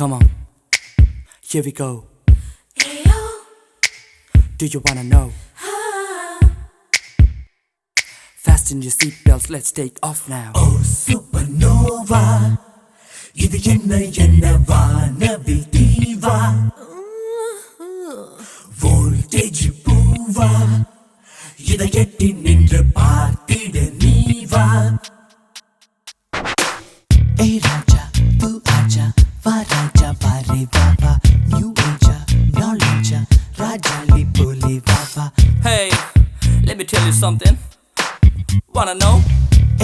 Come on, here we go. Do you wanna know? Fasten your seatbelts, let's take off now. Oh supernova, இது என்ன வானவில் தீவா, voltage பூவா, இதை எட்டி நின்று பார்த்திட நீவா. ஏய் ராஜா தூ ஆஜா, வா ராஜா வாரே வா வா, நியூ ஏஜா நாலேஜா, ராஜாலி போலே வா வா. Hey, let me tell you something. Wanna know?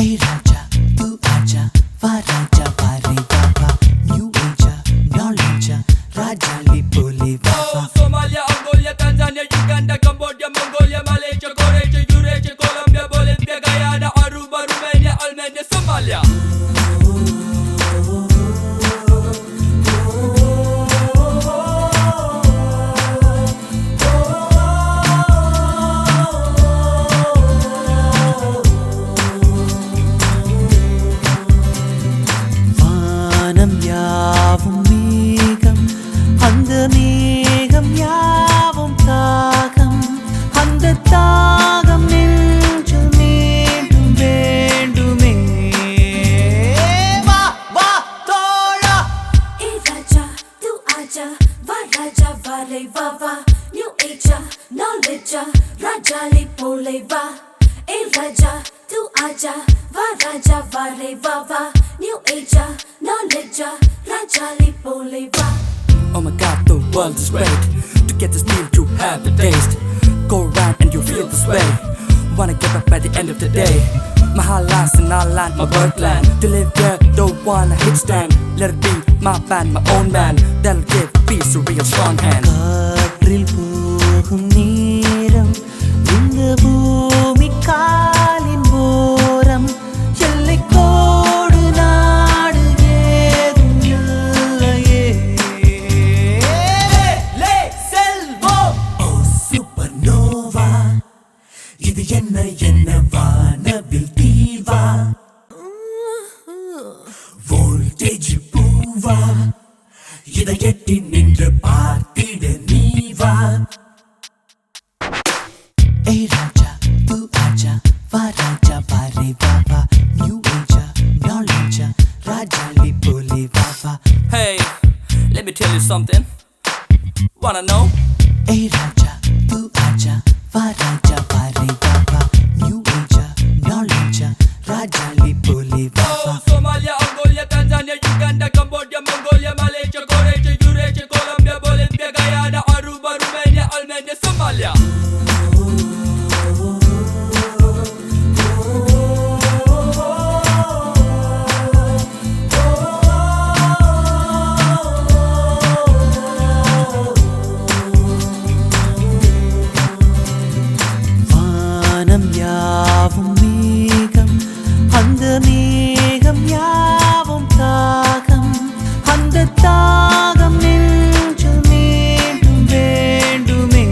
ஏய் ராஜா தூ ஆஜா, வா ராஜா வாரே வா வா, நியூ ஏஜா நாலேஜா, ராஜாலி போலே வா வா. Somalia, Angola, Tanzania, Uganda, Cambodia, Mongolia, Malaysia, Croatia, Eurasia, Colombia, Bolivia, Guyana, Aruba, Romania, Armenia, Somalia. வானம் யாவும் மேகம், அந்த மேகம் யாவும் தாகம், அந்த தாகம் நெஞ்சில் மீண்டும் வேண்டுமே. வா வா தோழா. Hey Raja, tu aja, va Raja vale va va, new age, knowledge, Raja li pole va. Hey Raja, tu aja, va Raja vale va va, new age, knowledge, Raja li pole va. Oh my god, the world is great. To get this meal to have the taste. Go around and you feel this way. Wanna get up at the end of the day. My heart lies in our land, my birthland. To live there, don't wanna hit stand. Let it be my band, my own man. That'll give peace a real strong hand. காற்றில் போகும் நேரம், இந்த பூமி காலின் ஓரம், எல்லைக்கோடு நாடு ஏதும் இல்லையே. லே செல்வோம். ஓ சூப்பர்னோவா, இது என்ன வானவில் தீவா, வோல்டேஜ் பூவா, இதை எட்டி நின்று பார்த்திட நீவா. ஏய் ராஜா தூ ஆஜா, வா ராஜா வாரே வா வா, நியூ ஏஜா நாலேஜா, ராஜாலி போலே வா வா. Hey, let me tell you something. Wanna know? ஏய் ராஜா தூ ஆஜா, வா ராஜா வாரே வா வா, நியூ ஏஜா நாலேஜா, ராஜாலி போலே வா வா. Somalia, Angola, Tanzania, Uganda, Cambodia, Mongolia, Malaysia, Croatia, Eurasia, Colombia, Bolivia, Guyana, Aruba, Romania, Armenia, Somalia. வானம் யாவும் மேகம், அந்த மேகம் யாவும் தாகம், அந்த தாகம் நெஞ்சில் மீண்டும் வேண்டுமே.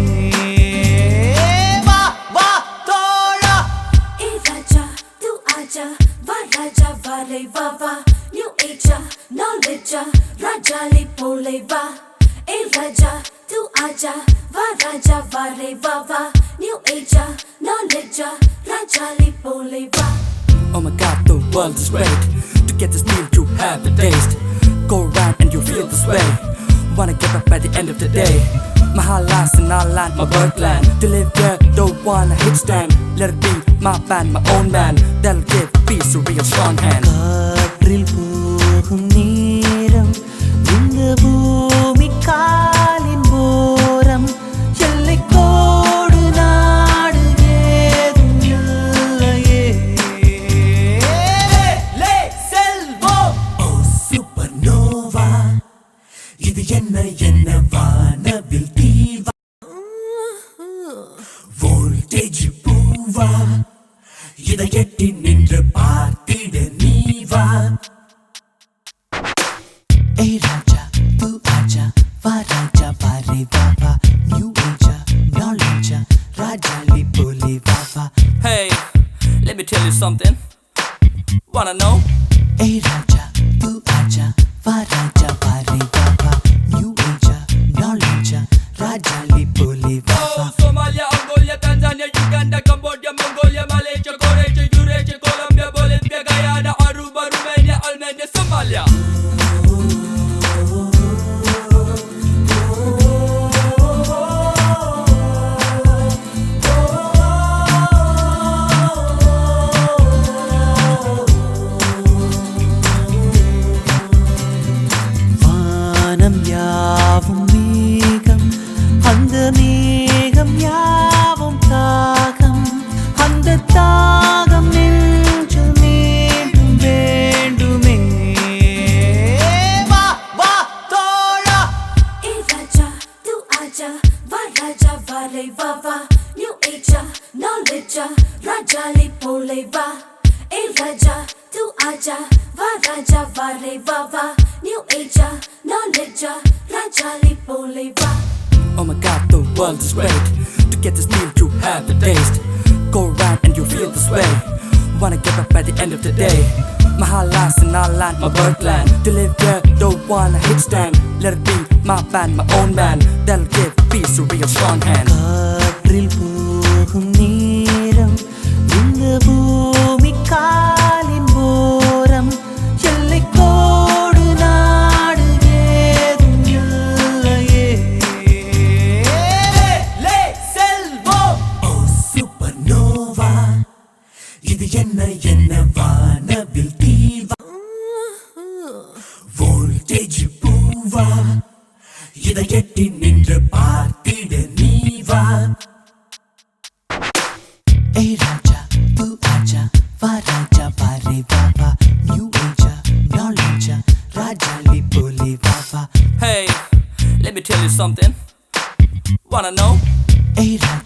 வா வா தோழா. Hey Raja, tu aja, va Raja vale va va, new age, knowledge, Raja li pole va. Hey Raja, tu aja, va Raja vale va va, new age, knowledge, Raja li pole va. Oh my god, the world is great. To get this meal to have the taste. Go around and you feel this way. Wanna get up at the end of the day. My heart lies in our land, my birthland. To live there, don't wanna hit stand. Let it be my band, my own man. That'll give peace a real strong hand. காற்றில் போகும் நேரம், இந்த பூமி காலின் ஓரம், எல்லைக்கோடு நாடு ஏதும் இல்லையே. லே செல்வோம். ஓ சூப்பர்னோவா, இது என்ன வானவில் தீவா, வோல்டேஜ் பூவா, இதை எட்டி நின்று பார்த்திட நீவா. ஏய் ராஜா தூ ஆஜா, வா ராஜா வாரே வா வா, நியூ ஏஜா நாலேஜா, ராஜாலி போலே வா வா. Hey, let me tell you something. Wanna know? ஏய் ராஜா தூ ஆஜா, வா ராஜா வாரே வா வா, New age, knowledge, Rajali Poleva. Oh my god, the world is great. To get this deal you have the taste. Go around and you feel this way. Wanna get up by the end of the day. My heart lies in our land, my birdland. To live here, don't wanna hit stand. Let it be my band, my own man. That'll give peace a real strong hand. காற்றில் போகும் நேரம் இந்த பூமி காலின் ஓரம் எல்லை கோடு நாடு ஏதும் இல்லையே ஓ சூப்பர்னோவா இது என்ன வானவில் தீவா வோல்டேஜ் பூவா இதை எட்டி நின்று பார்த்திட நீவா ஏய் ராஜா தூ ஆஜா வா ராஜா வாரே வா வா நியூ ஏஜா நாலேஜா ராஜாலி போலே வா வா Hey, let me tell you something. Wanna know? ஏய் ராஜா